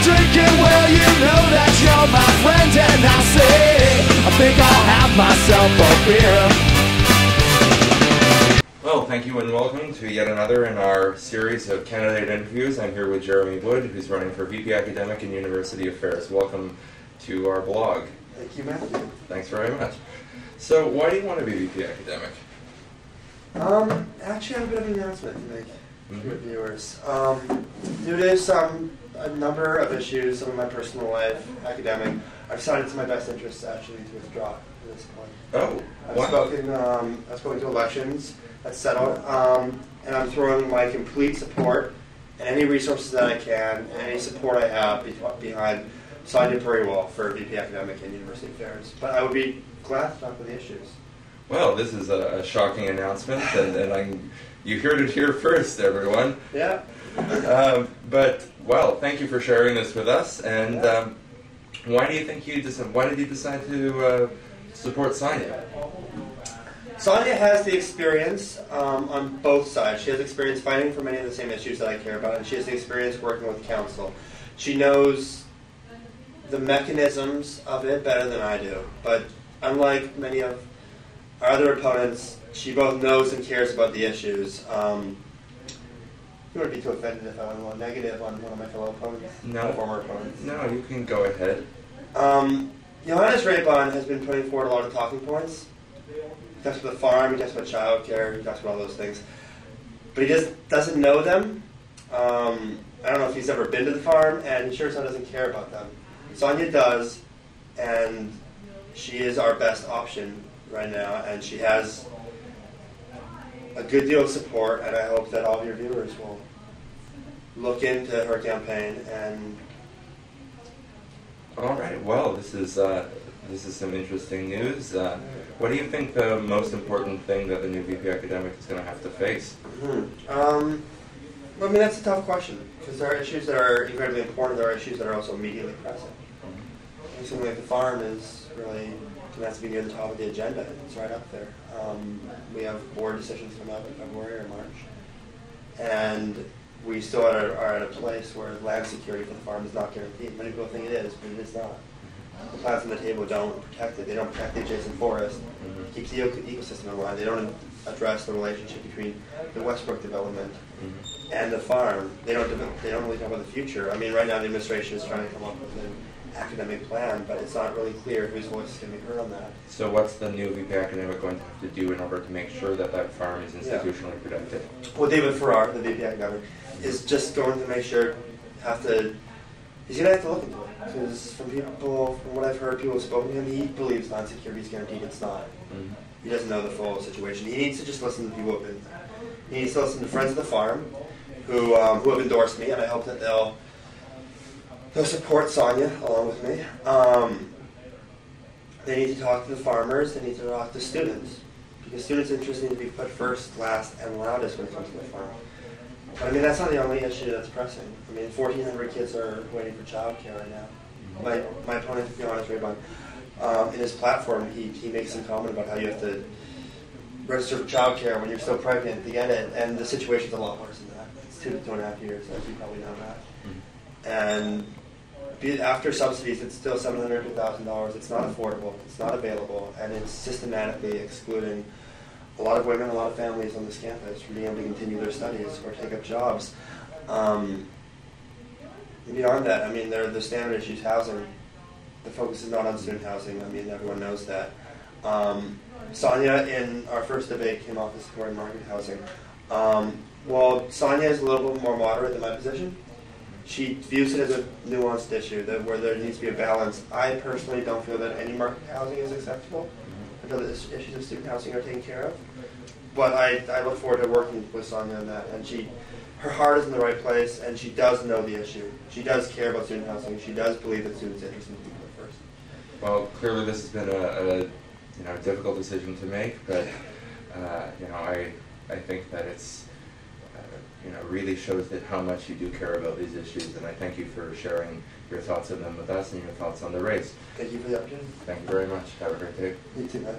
drinking, well, you know that you're my friend, and I say, I think I'll have myself a beer. Well, thank you and welcome to yet another in our series of candidate interviews. I'm here with Jeremy Wood, who's running for VP Academic and University Affairs. Welcome to our blog. Thank you, Matthew. Thanks very much. So, why do you want to be VP Academic? Actually, I have a bit of an announcement to make to your viewers. Due to a number of issues, some of my personal life, academic, I've decided it's in my best interest actually to withdraw at this point. Oh, I've spoken to elections. That's settled, and I'm throwing my complete support and any resources that I can, and any support I have behind Sonia Puriwal for VP Academic and University Affairs. But I would be glad to talk about the issues. Well, this is a shocking announcement, and you heard it here first, everyone. Yeah. But, well, thank you for sharing this with us, and why did you decide to support Sonia? Sonia has the experience on both sides. She has experience fighting for many of the same issues that I care about, and she has the experience working with council. She knows the mechanisms of it better than I do. But unlike many of our other opponents, she both knows and cares about the issues. You wouldn't be too offended if I went a little negative on one of my fellow opponents, former opponents. No, you can go ahead. Johannes Raybon has been putting forward a lot of talking points. He talks about the farm, he talks about childcare, he talks about all those things. But he just doesn't know them. I don't know if he's ever been to the farm, and he sure as hell doesn't care about them. Sonia does, and she is our best option right now, and she has a good deal of support, and I hope that all of your viewers will look into her campaign. And all right, well, this is some interesting news. What do you think the most important thing that the new VP Academic is going to have to face? Well, I mean, that's a tough question, because there are issues that are incredibly important. There are issues that are also immediately present. Something like the farm is really has to be near the top of the agenda. It's right up there. We have board decisions come up in February or March, and we still are at a place where land security for the farm is not guaranteed. Many people think it is, but it is not. The plants on the table don't protect it. They don't protect the adjacent forest. Keep the ecosystem in line. They don't address the relationship between the Westbrook development and the farm. They don't really talk about the future. I mean, right now the administration is trying to come up with an academic plan, but it's not really clear whose voice is going to be heard on that. So what's the new VP Academic going to have to do in order to make sure that that farm is institutionally protected? Well, David Farrar, the VP Academic, is just going to make sure he's going to have to look into it. Because from what I've heard, people have spoken to him, he believes land security is guaranteed. It's not. He doesn't know the full situation. He needs to just listen to people who have been there. He needs to listen to friends of the farm who have endorsed me, and I hope that they'll support Sonia along with me. They need to talk to the farmers. They need to talk to students, because students' interests need to be put first, last, and loudest when it comes to the farm. But I mean, that's not the only issue that's pressing. I mean, 1,400 kids are waiting for childcare right now. My opponent, Johannes Raybon, in his platform, he makes some comment about how you have to register for childcare when you're still pregnant to get it, and the situation's a lot worse than that. It's 2 to 2.5 years, as you probably know that. And after subsidies, it's still $700 to $1,000. It's not affordable. It's not available, and it's systematically excluding a lot of women, a lot of families on this campus from being able to continue their studies or take up jobs. Beyond that, I mean, the standard issues, housing. The focus is not on student housing. I mean, everyone knows that. Sonia, in our first debate, came off as supporting market housing. Well, Sonia is a little bit more moderate than my position. She views it as a nuanced issue where there needs to be a balance. I personally don't feel that any market housing is acceptable until the issues of student housing are taken care of. But I look forward to working with Sonia on that. And her heart is in the right place, and she does know the issue. She does care about student housing. She does believe that students' interests need to be put first. Well, clearly this has been a difficult decision to make, but I think that it's really shows that how much you do care about these issues, and I thank you for sharing your thoughts on them with us and your thoughts on the race. Thank you for the opportunity. Thank you very much. Have a great day. You too, man.